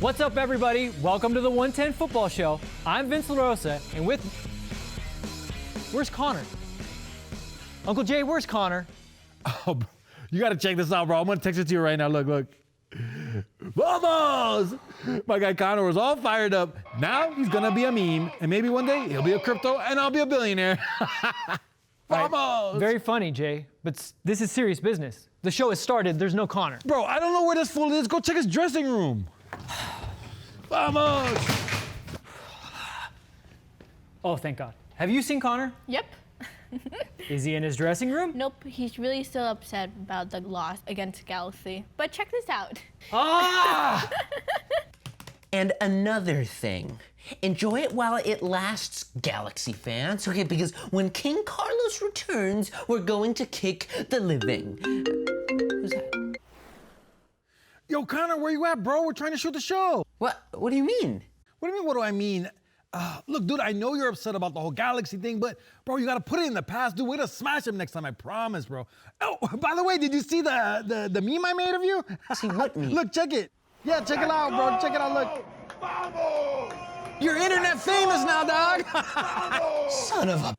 What's up, everybody? Welcome to the 110 Football Show. I'm Vince LaRosa, and with... Where's Connor? Uncle Jay, where's Connor? Oh, you got to check this out, bro. I'm going to text it to you right now. Look. Vamos! My guy Connor was all fired up. Now he's going to be a meme, and maybe one day he'll be a crypto, and I'll be a billionaire. Vamos! Right. Very funny, Jay, but this is serious business. The show has started. There's no Connor. Bro, I don't know where this fool is. Go check his dressing room. Vamos! Oh, thank God. Have you seen Connor? Yep. Is he in his dressing room? Nope, he's really still upset about the loss against Galaxy. But check this out. Ah! And another thing, enjoy it while it lasts, Galaxy fans, okay? Because when King Carlos returns, we're going to kick the living. Who's that? Yo, Connor, where you at, bro? We're trying to shoot the show. What do you mean? What do you mean, what do I mean? Look, dude, I know you're upset about the whole Galaxy thing, but, bro, you got to put it in the past. Dude, we're going to smash him next time, I promise, bro. Oh, by the way, did you see the meme I made of you? See what meme? Look, check it. Yeah, check it out, bro. Check it out, look. Vamos! You're internet famous now, dog. Son of a...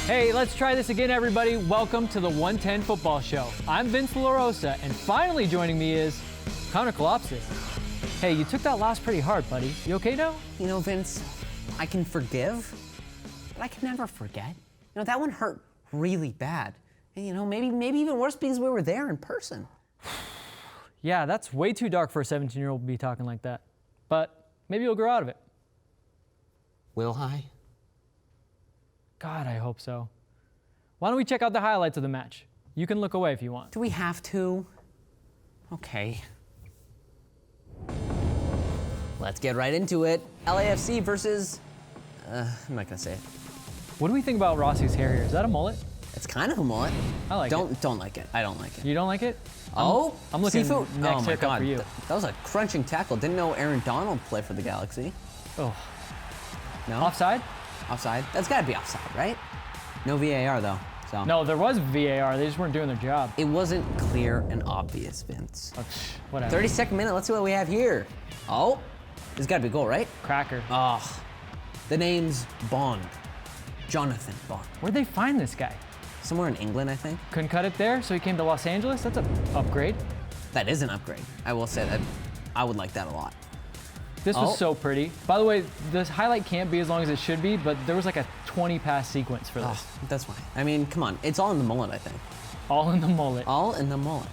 Hey, let's try this again, everybody. Welcome to the 110 Football Show. I'm Vince LaRosa, and finally joining me is Connor Kalopsis. Hey, you took that loss pretty hard, buddy. You okay now? You know, Vince, I can forgive, but I can never forget. You know, that one hurt really bad. And, you know, maybe even worse because we were there in person. Yeah, that's way too dark for a 17-year-old to be talking like that. But maybe you'll grow out of it. Will I? God, I hope so. Why don't we check out the highlights of the match? You can look away if you want. Do we have to? Okay. Let's get right into it. LAFC versus... I'm not gonna say it. What do we think about Rossi's hair here? Is that a mullet? It's kind of a mullet. I like it. Don't like it. I don't like it. You don't like it? Oh, I'm looking seafood. next Oh my haircut God, for you. that was a crunching tackle. Didn't know Aaron Donald played for the Galaxy. Oh, No? offside? Offside? That's gotta be offside, right? No VAR though, so. No, there was VAR. They just weren't doing their job. It wasn't clear and obvious, Vince. Whatever. 32nd minute, let's see what we have here. Oh, this gotta be a goal, right? Cracker. Oh, the name's Bond. Jonathan Bond. Where'd they find this guy? Somewhere in England, I think. Couldn't cut it there, so he came to Los Angeles? That's an upgrade. That is an upgrade. I will say that. I would like that a lot. This was so pretty. By the way, this highlight can't be as long as it should be, but there was like a 20-pass sequence for this. Oh, that's fine. I mean, come on. It's all in the mullet, I think. All in the mullet. All in the mullet.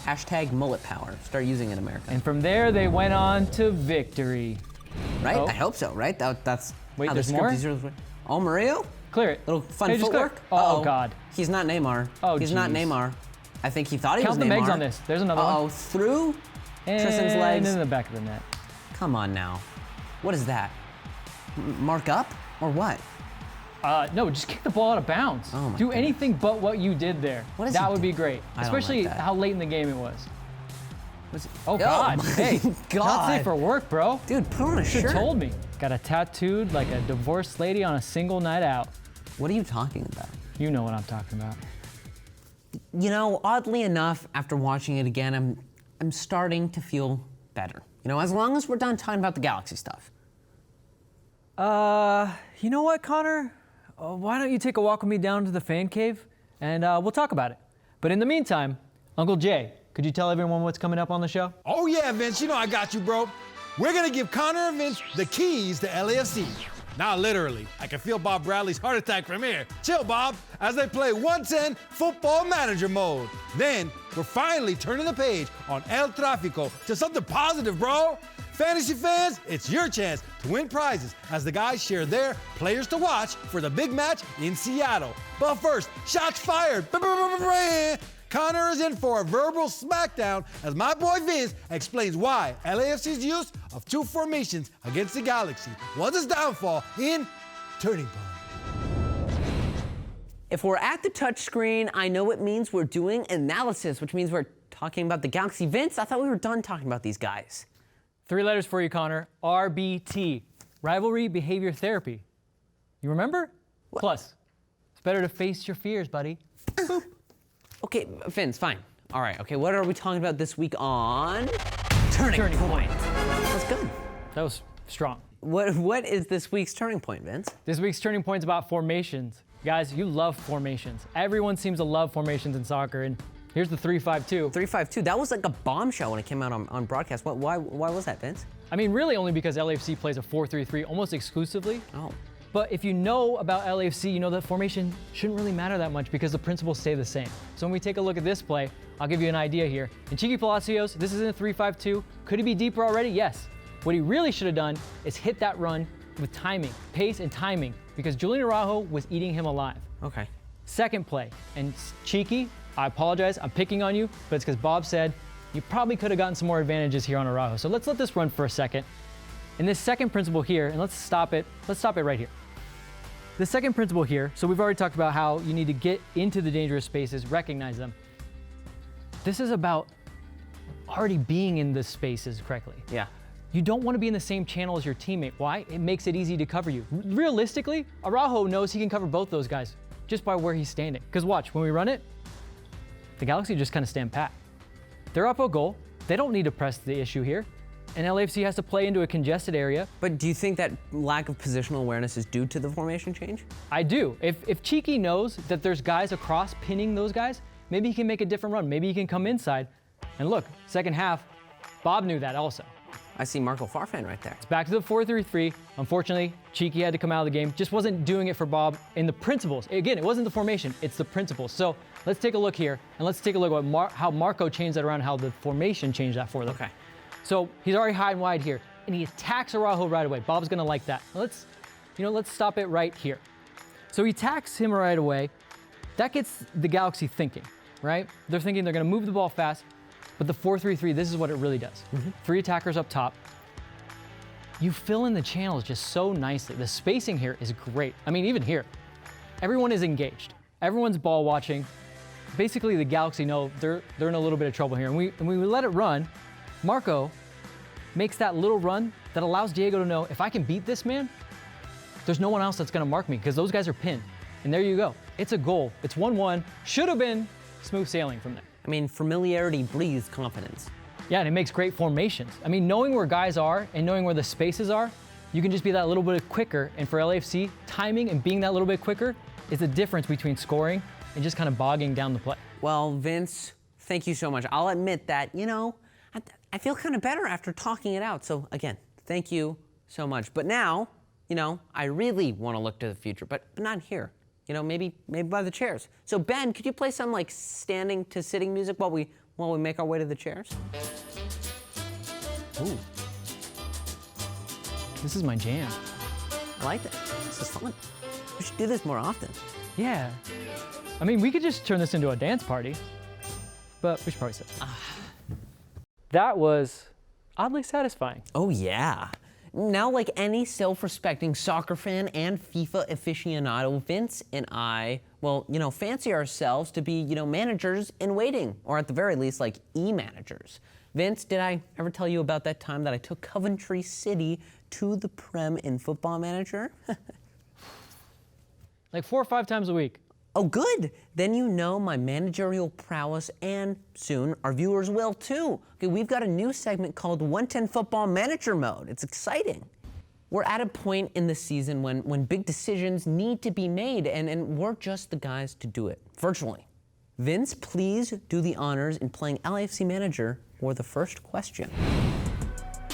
Hashtag mullet power. Start using it, America. And from there, they went on to victory. Right? Oh. I hope so, right? That's Wait, how there's the more? script is. Oh, Mario? Clear it. Little fun Hey, just clear footwork? it. Oh, Uh-oh. God. He's not Neymar. Oh, He's not geez. Neymar. I think he thought he Count was the Neymar. megs on this. There's another Uh-oh, one. through And Tristan's legs. in the back of the net. Come on now. What is that? Mark up? Or what? No, just kick the ball out of bounds. Oh my Do goodness. anything but what you did there. What is that he would do- be great. I don't like Especially that. how late in the game it was. What's it? Oh, God. my Hey, not God. safe for work, bro. Dude, put on a Should shirt. have told me. Got a tattooed like a divorced lady on a single night out. What are you talking about? You know what I'm talking about. You know, oddly enough, after watching it again, I'm starting to feel better. You know, as long as we're done talking about the Galaxy stuff. You know what, Connor? Why don't you take a walk with me down to the fan cave and we'll talk about it. But in the meantime, Uncle Jay, could you tell everyone what's coming up on the show? Oh, yeah, Vince, you know I got you, bro. We're going to give Connor and Vince the keys to LAFC. Not literally. I can feel Bob Bradley's heart attack from here. Chill, Bob, as they play 110 Football Manager mode. Then, we're finally turning the page on El Tráfico to something positive, bro. Fantasy fans, it's your chance to win prizes as the guys share their players to watch for the big match in Seattle. But first, shots fired. Connor is in for a verbal smackdown as my boy Vince explains why LAFC's use of two formations against the Galaxy was its downfall in Turning Point. If we're at the touchscreen, I know it means we're doing analysis, which means we're talking about the Galaxy. Vince, I thought we were done talking about these guys. 3 letters for you, Connor. RBT. Rivalry Behavior Therapy. You remember? What? Plus, it's better to face your fears, buddy. Boop. Okay, Vince, fine. All right, okay, what are we talking about this week on Turning Point? That's good. That was strong. What is this week's Turning Point, Vince? This week's Turning Point is about formations. Guys, you love formations. Everyone seems to love formations in soccer, and here's the 3-5-2. 3-5-2, that was like a bombshell when it came out on broadcast. Why was that, Vince? I mean, really only because LAFC plays a 4-3-3 almost exclusively. Oh. But if you know about LAFC, you know that formation shouldn't really matter that much because the principles stay the same. So when we take a look at this play, I'll give you an idea here. In Cheeky Palacios, this is in a 3-5-2. Could he be deeper already? Yes. What he really should have done is hit that run with timing, pace and timing, because Julian Araujo was eating him alive. Okay. Second play, and Cheeky, I apologize, I'm picking on you, but it's because Bob said you probably could have gotten some more advantages here on Araujo. So let's let this run for a second. In this second principle here, and let's stop it right here. The second principle here, so we've already talked about how you need to get into the dangerous spaces, recognize them. This is about already being in the spaces correctly. Yeah. You don't want to be in the same channel as your teammate. Why? It makes it easy to cover you. Realistically, Araujo knows he can cover both those guys just by where he's standing. Because watch, when we run it, the Galaxy just kind of stand pat. They're up a goal. They don't need to press the issue here. And LAFC has to play into a congested area. But do you think that lack of positional awareness is due to the formation change? I do. If Cheeky knows that there's guys across pinning those guys, maybe he can make a different run. Maybe he can come inside. And look, second half, Bob knew that also. I see Marco Farfan right there. It's back to the 4-3-3. Unfortunately, Cheeky had to come out of the game. Just wasn't doing it for Bob in the principles. Again, it wasn't the formation, it's the principles. So let's take a look here, and let's take a look at how Marco changed that around, how the formation changed that for them. Okay. So he's already high and wide here, and he attacks Araujo right away. Bob's gonna like that. Let's stop it right here. So he attacks him right away. That gets the Galaxy thinking, right? They're thinking they're gonna move the ball fast, but the 4-3-3, this is what it really does. 3 attackers up top. You fill in the channels just so nicely. The spacing here is great. I mean, even here, everyone is engaged. Everyone's ball watching. Basically, the Galaxy know they're in a little bit of trouble here. And we let it run. Marco makes that little run that allows Diego to know, if I can beat this man, there's no one else that's gonna mark me because those guys are pinned. And there you go. It's a goal. It's 1-1. Should have been smooth sailing from there. I mean, familiarity breeds confidence. Yeah, and it makes great formations. I mean, knowing where guys are and knowing where the spaces are, you can just be that little bit quicker. And for LAFC, timing and being that little bit quicker is the difference between scoring and just kind of bogging down the play. Well, Vince, thank you so much. I'll admit that, I feel kind of better after talking it out. So again, thank you so much. But now, I really want to look to the future, but not here. Maybe by the chairs. So Ben, could you play some like standing to sitting music while we make our way to the chairs? Ooh. This is my jam. I like that. This is fun. We should do this more often. Yeah. I mean, we could just turn this into a dance party, but we should probably sit. That was oddly satisfying. Oh yeah. Now, like any self-respecting soccer fan and FIFA aficionado, Vince and I, fancy ourselves to be, managers in waiting, or at the very least, like e-managers. Vince, did I ever tell you about that time that I took Coventry City to the Prem in Football Manager? Like 4 or 5 times a week. Oh, good. Then you know my managerial prowess, and soon our viewers will too. Okay, we've got a new segment called 110 Football Manager Mode. It's exciting. We're at a point in the season when big decisions need to be made, and we're just the guys to do it, virtually. Vince, please do the honors in playing LAFC manager for the first question.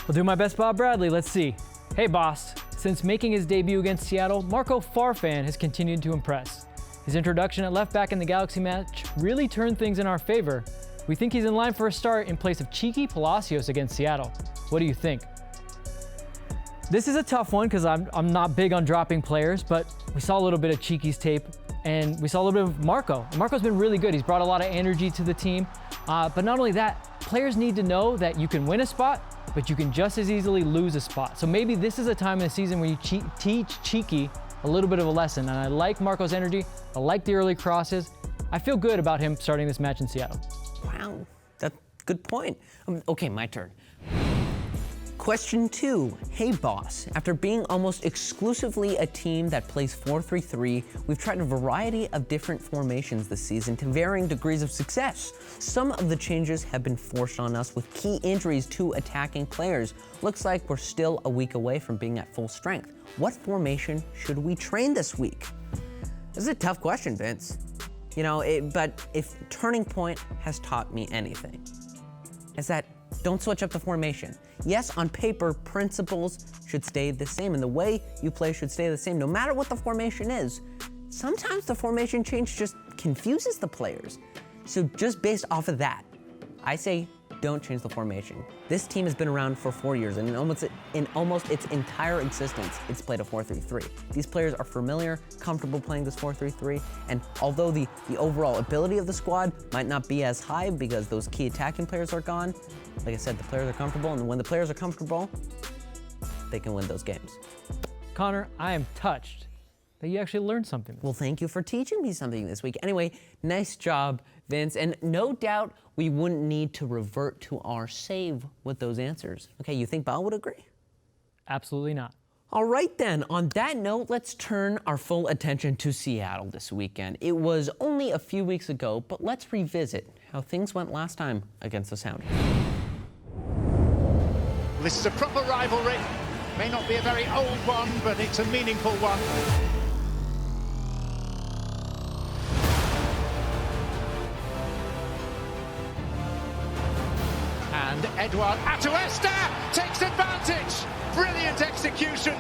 I'll do my best, Bob Bradley. Let's see. Hey, boss. Since making his debut against Seattle, Marco Farfan has continued to impress. His introduction at left back in the Galaxy match really turned things in our favor. We think he's in line for a start in place of Cheeky Palacios against Seattle. What do you think? This is a tough one because I'm not big on dropping players, but we saw a little bit of Cheeky's tape, And we saw a little bit of Marco. Marco's been really good. He's brought a lot of energy to the team. But not only that, players need to know that you can win a spot, but you can just as easily lose a spot. So maybe this is a time in the season where you teach Cheeky a little bit of a lesson. And I like Marco's energy. I like the early crosses. I feel good about him starting this match in Seattle. Wow, that's a good point. Okay, my turn. Question 2. Hey boss, after being almost exclusively a team that plays 4-3-3, we've tried a variety of different formations this season to varying degrees of success. Some of the changes have been forced on us with key injuries to attacking players. Looks like we're still a week away from being at full strength. What formation should we train this week? This is a tough question, Vince. You know, but if Turning Point has taught me anything, is that don't switch up the formation. Yes, on paper, principles should stay the same, and the way you play should stay the same, no matter what the formation is. Sometimes the formation change just confuses the players. So just based off of that, I say don't change the formation. This team has been around for 4 years, and in almost its entire existence, it's played a 4-3-3. These players are familiar, comfortable playing this 4-3-3, and although the overall ability of the squad might not be as high because those key attacking players are gone, like I said, the players are comfortable, and when the players are comfortable, they can win those games. Connor, I am touched that you actually learned something. Well, thank you for teaching me something this week. Anyway, nice job, Vince, and no doubt we wouldn't need to revert to our save with those answers. Okay, you think Bao would agree? Absolutely not. All right then, on that note, let's turn our full attention to Seattle this weekend. It was only a few weeks ago, but let's revisit how things went last time against the Sounders. This is a proper rivalry. May not be a very old one, but it's a meaningful one. And Edouard Atuesta takes advantage. Brilliant execution.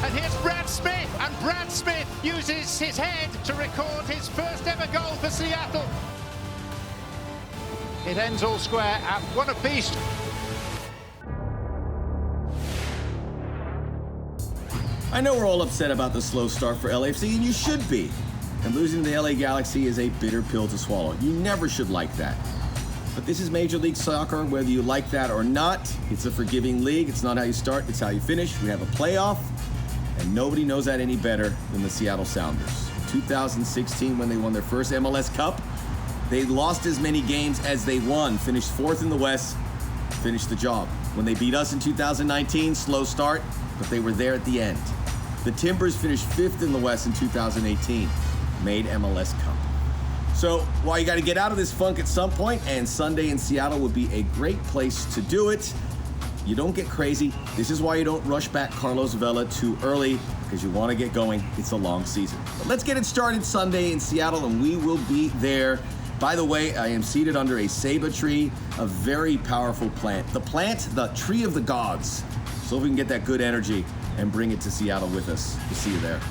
And here's Brad Smith, and Brad Smith uses his head to record his first ever goal for Seattle. It ends all square at one apiece. I know we're all upset about the slow start for LAFC, and you should be. And losing to the LA Galaxy is a bitter pill to swallow. You never should like that. But this is Major League Soccer, whether you like that or not. It's a forgiving league. It's not how you start, it's how you finish. We have a playoff, and nobody knows that any better than the Seattle Sounders. In 2016, when they won their first MLS Cup, they lost as many games as they won, finished 4th in the West, finished the job. When they beat us in 2019, slow start, but they were there at the end. The Timbers finished 5th in the West in 2018, made MLS Cup. So while you got to get out of this funk at some point, and Sunday in Seattle would be a great place to do it, you don't get crazy. This is why you don't rush back Carlos Vela too early, because you want to get going. It's a long season. But let's get it started Sunday in Seattle, and we will be there. By the way, I am seated under a ceiba tree, a very powerful plant. The tree of the gods. So we can get that good energy and bring it to Seattle with us. We'll see you there.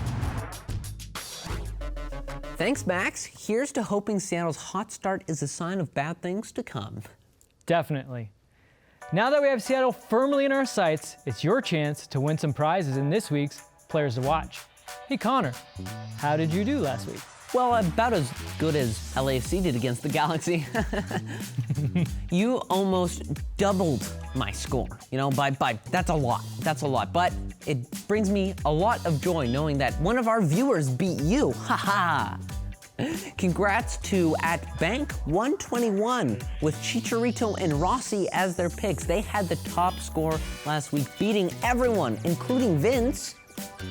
Thanks, Max. Here's to hoping Seattle's hot start is a sign of bad things to come. Definitely. Now that we have Seattle firmly in our sights, it's your chance to win some prizes in this week's Players to Watch. Hey Connor, how did you do last week? Well, about as good as LAFC did against the Galaxy. You almost doubled my score, you know, by that's a lot. But it brings me a lot of joy knowing that one of our viewers beat you, haha. Congrats to @Bank121 with Chicharito and Rossi as their picks. They had the top score last week, beating everyone, including Vince,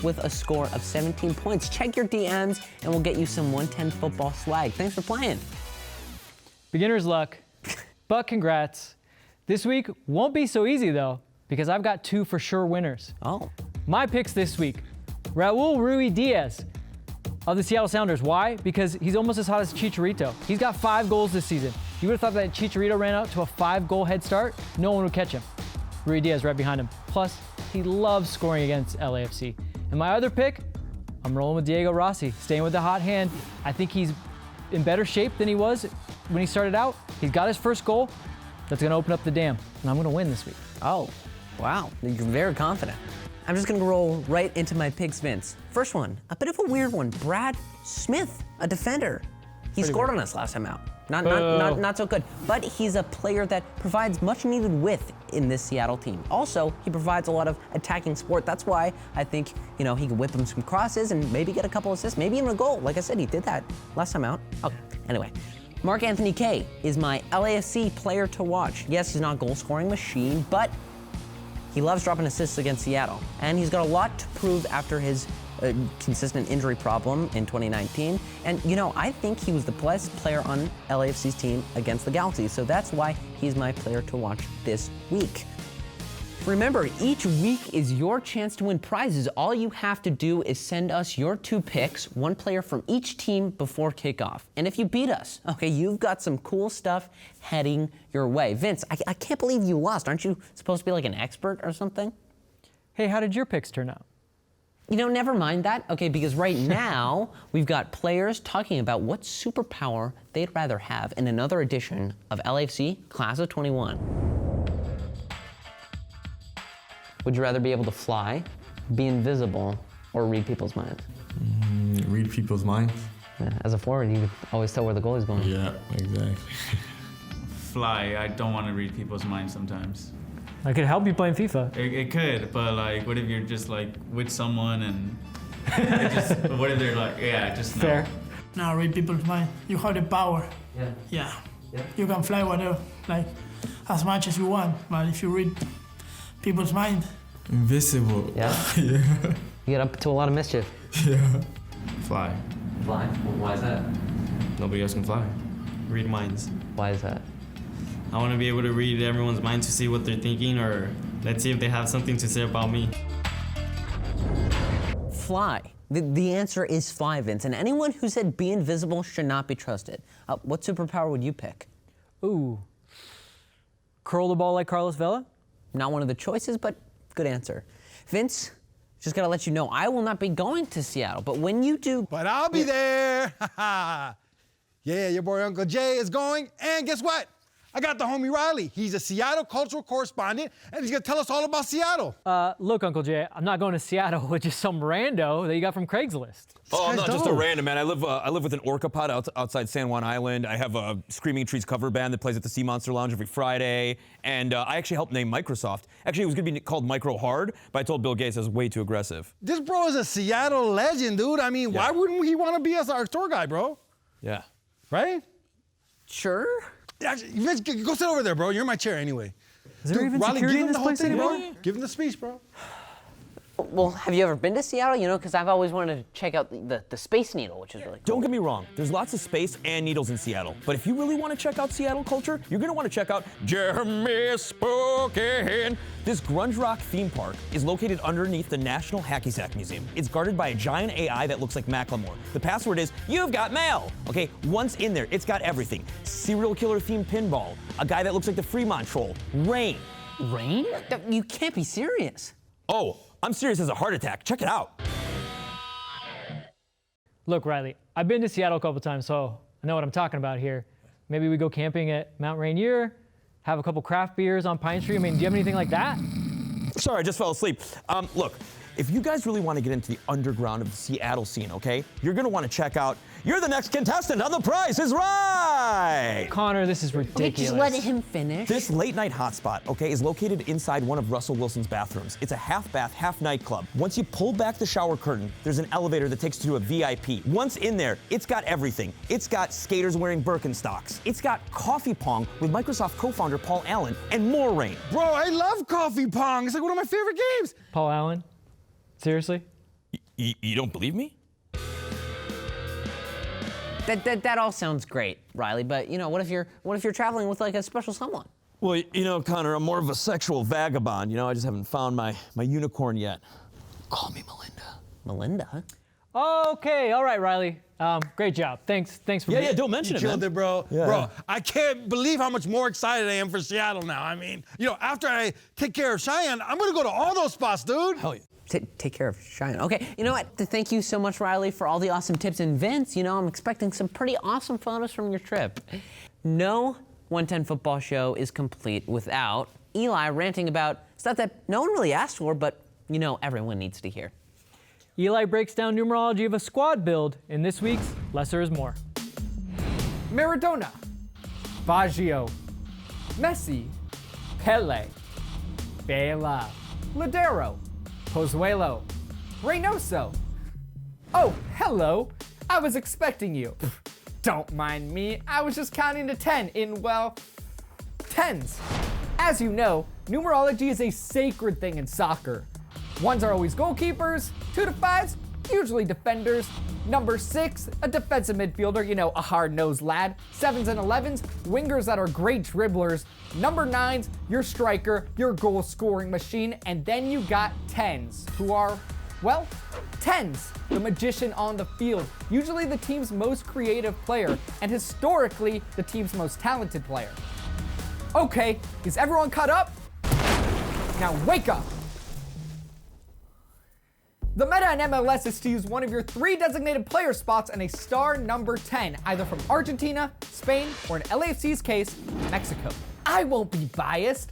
with a score of 17 points. Check your DMs and we'll get you some 110 football swag. Thanks for playing. Beginner's luck, but congrats. This week won't be so easy though, because I've got 2 for sure winners. Oh. My picks this week, Raul Ruidiaz of the Seattle Sounders. Why? Because he's almost as hot as Chicharito. He's got 5 goals this season. You would have thought that Chicharito ran out to a 5-goal head start, no one would catch him. Ruidiaz right behind him. Plus, he loves scoring against LAFC. And my other pick, I'm rolling with Diego Rossi, staying with the hot hand. I think he's in better shape than he was when he started out. He's got his first goal. That's going to open up the dam, and I'm going to win this week. Oh, wow. You're very confident. I'm just gonna roll right into my picks, Vince. First one, a bit of a weird one. Brad Smith, a defender. He scored on us last time out. Not so good. But he's a player that provides much needed width in this Seattle team. Also, he provides a lot of attacking support. That's why I think, he can whip him some crosses and maybe get a couple assists, maybe even a goal. Like I said, he did that last time out. Okay, anyway. Mark Anthony Kaye is my LAFC player to watch. Yes, he's not a goal-scoring machine, but he loves dropping assists against Seattle. And he's got a lot to prove after his consistent injury problem in 2019. And, I think he was the best player on LAFC's team against the Galaxy. So that's why he's my player to watch this week. Remember, each week is your chance to win prizes. All you have to do is send us your 2 picks, one player from each team before kickoff. And if you beat us, okay, you've got some cool stuff heading your way. Vince, I can't believe you lost. Aren't you supposed to be like an expert or something? Hey, how did your picks turn out? Never mind that, okay, because right now we've got players talking about what superpower they'd rather have in another edition of LAFC Class of 21. Would you rather be able to fly, be invisible, or read people's minds? Read people's minds. Yeah, as a forward, you would always tell where the goalie's going. Yeah, exactly. Fly. I don't want to read people's minds sometimes. I could help you playing FIFA. It could, but what if you're just with someone and what if they're just no. Fair. Now read people's mind. You have the power. Yeah. You can fly whatever, as much as you want. But if you read people's mind. Invisible. Yeah. Yeah. You get up to a lot of mischief. Yeah. Fly. Fly? Why is that? Nobody else can fly. Read minds. Why is that? I want to be able to read everyone's mind to see what they're thinking, or let's see if they have something to say about me. Fly. The answer is fly, Vince. And anyone who said be invisible should not be trusted. What superpower would you pick? Ooh. Curl the ball like Carlos Vela? Not one of the choices, but good answer. Vince, just gotta let you know, I will not be going to Seattle, but when you do... But I'll be there. Yeah, your boy Uncle Jay is going, and guess what? I got the homie Riley. He's a Seattle cultural correspondent, and he's gonna tell us all about Seattle. Look, Uncle Jay, I'm not going to Seattle with just some rando that you got from Craigslist. Oh, I'm not just a random, man. I live with an orca pod outside San Juan Island. I have a Screaming Trees cover band that plays at the Sea Monster Lounge every Friday. And I actually helped name Microsoft. Actually, it was gonna be called Micro Hard, but I told Bill Gates it was way too aggressive. This bro is a Seattle legend, dude. I mean, why wouldn't he want to be our tour guide, bro? Yeah. Right? Sure. Actually, Vince, go sit over there, bro. You're in my chair anyway. Is there even Riley, security give in him this the whole place thing, anymore? bro. Give him the speech, bro. Well, have you ever been to Seattle? Because I've always wanted to check out the Space Needle, which is really cool. Don't get me wrong, there's lots of space and needles in Seattle. But if you really want to check out Seattle culture, you're gonna want to check out Jeremy Spoken. This grunge rock theme park is located underneath the National Hacky Sack Museum. It's guarded by a giant AI that looks like Macklemore. The password is, "You've got mail." Okay, once in there, it's got everything. Serial killer themed pinball, a guy that looks like the Fremont Troll, rain. Rain? You can't be serious. Oh, I'm serious as a heart attack. Check it out. Look, Riley, I've been to Seattle a couple times, so I know what I'm talking about here. Maybe we go camping at Mount Rainier, have a couple craft beers on Pine Street. I mean, do you have anything like that? Sorry, I just fell asleep. Look, if you guys really want to get into the underground of the Seattle scene, okay, you're going to want to check out, you're the next contestant on The Price is Right! Connor, this is ridiculous. Just let him finish. This late night hotspot, okay, is located inside one of Russell Wilson's bathrooms. It's a half bath, half nightclub. Once you pull back the shower curtain, there's an elevator that takes you to a VIP. Once in there, it's got everything. It's got skaters wearing Birkenstocks. It's got coffee pong with Microsoft co-founder Paul Allen and more rain. Bro, I love coffee pong. It's like one of my favorite games. Paul Allen? Seriously? You don't believe me? That all sounds great, Riley, but what if you're traveling with like a special someone? Well, Connor, I'm more of a sexual vagabond. I just haven't found my unicorn yet. Call me Melinda. Melinda? Okay, all right, Riley. Great job. Thanks for Yeah, don't mention it, man. Killed it, bro. Yeah. Bro, I can't believe how much more excited I am for Seattle now. I mean, after I take care of Cheyenne, I'm gonna go to all those spots, dude. Hell yeah. Take care of Cheyenne. Okay, you know what? Thank you so much, Riley, for all the awesome tips. And Vince, I'm expecting some pretty awesome photos from your trip. No 110 football show is complete without Eli ranting about stuff that no one really asked for, but you know everyone needs to hear. Eli breaks down numerology of a squad build in this week's Lesser is More. Maradona, Baggio, Messi, Pele, Bela, Ladero, Pozuelo, Reynoso. Oh, hello. I was expecting you. Don't mind me. I was just counting to 10 in, well, tens. As you know, numerology is a sacred thing in soccer. Ones are always goalkeepers, 2 to 5s, usually defenders. Number 6, a defensive midfielder, you know, a hard-nosed lad. 7s and 11s, wingers that are great dribblers. Number 9s, your striker, your goal-scoring machine. And then you got 10s, who are, well, 10s, the magician on the field. Usually the team's most creative player, and historically, the team's most talented player. Okay, is everyone caught up? Now wake up! The meta in MLS is to use one of your 3 designated player spots and a star number 10, either from Argentina, Spain, or in LAFC's case, Mexico. I won't be biased.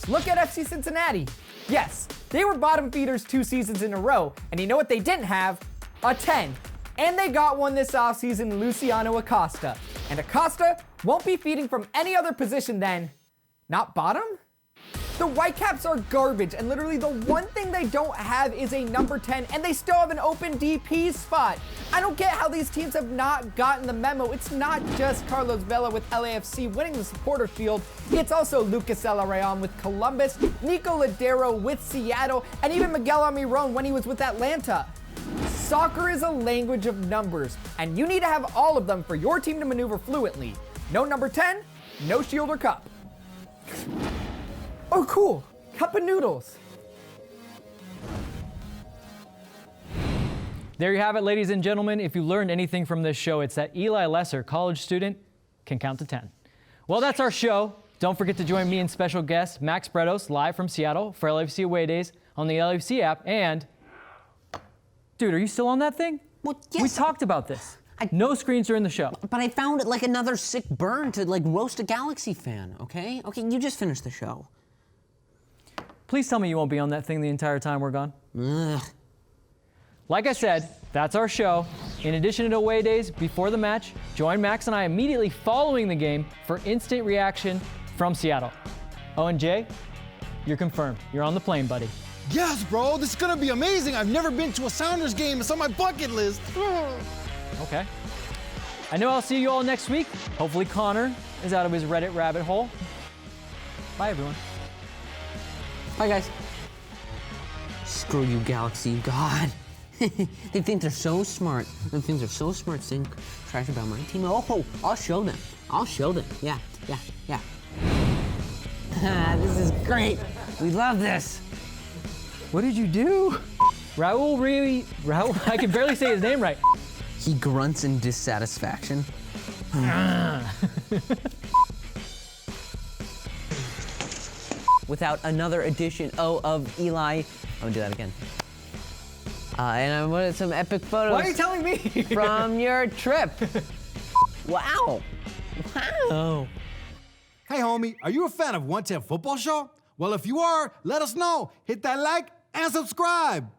Look at FC Cincinnati. Yes, they were bottom feeders 2 seasons in a row, and you know what they didn't have? A 10. And they got one this offseason, Luciano Acosta. And Acosta won't be feeding from any other position than, not bottom? The Whitecaps are garbage, and literally the one thing they don't have is a number 10, and they still have an open DP spot. I don't get how these teams have not gotten the memo. It's not just Carlos Vela with LAFC winning the supporter field. It's also Lucas Elarayon with Columbus, Nico Ladero with Seattle, and even Miguel Almiron when he was with Atlanta. Soccer is a language of numbers, and you need to have all of them for your team to maneuver fluently. No number 10, no shield or cup. Oh, cool. Cup of noodles. There you have it, ladies and gentlemen. If you learned anything from this show, it's that Eli Lesser, college student, can count to 10. Well, that's our show. Don't forget to join me and special guest Max Bredos live from Seattle for LAFC Away Days on the LAFC app. And, dude, are you still on that thing? Well, yes. We talked about this. No screens during the show. But I found it like another sick burn to like roast a Galaxy fan, okay? Okay, you just finished the show. Please tell me you won't be on that thing the entire time we're gone. Ugh. Like I said, that's our show. In addition to Away Days before the match, join Max and I immediately following the game for instant reaction from Seattle. Oh, and Jay, you're confirmed. You're on the plane, buddy. Yes, bro, this is gonna be amazing. I've never been to a Sounders game. It's on my bucket list. Okay. I know I'll see you all next week. Hopefully Connor is out of his Reddit rabbit hole. Bye, everyone. Bye, guys. Screw you, Galaxy. God. They think they're so smart. They think they're so smart saying trash about my team. Oh, I'll show them. I'll show them. Yeah. This is great. We love this. What did you do? Raul, I can barely say his name right. He grunts in dissatisfaction. Without another edition of Eli. I'm gonna do that again. And I wanted some epic photos. Why are you telling me? From your trip. Wow. Hey, homie, are you a fan of 110 Football Show? Well, if you are, let us know. Hit that like and subscribe.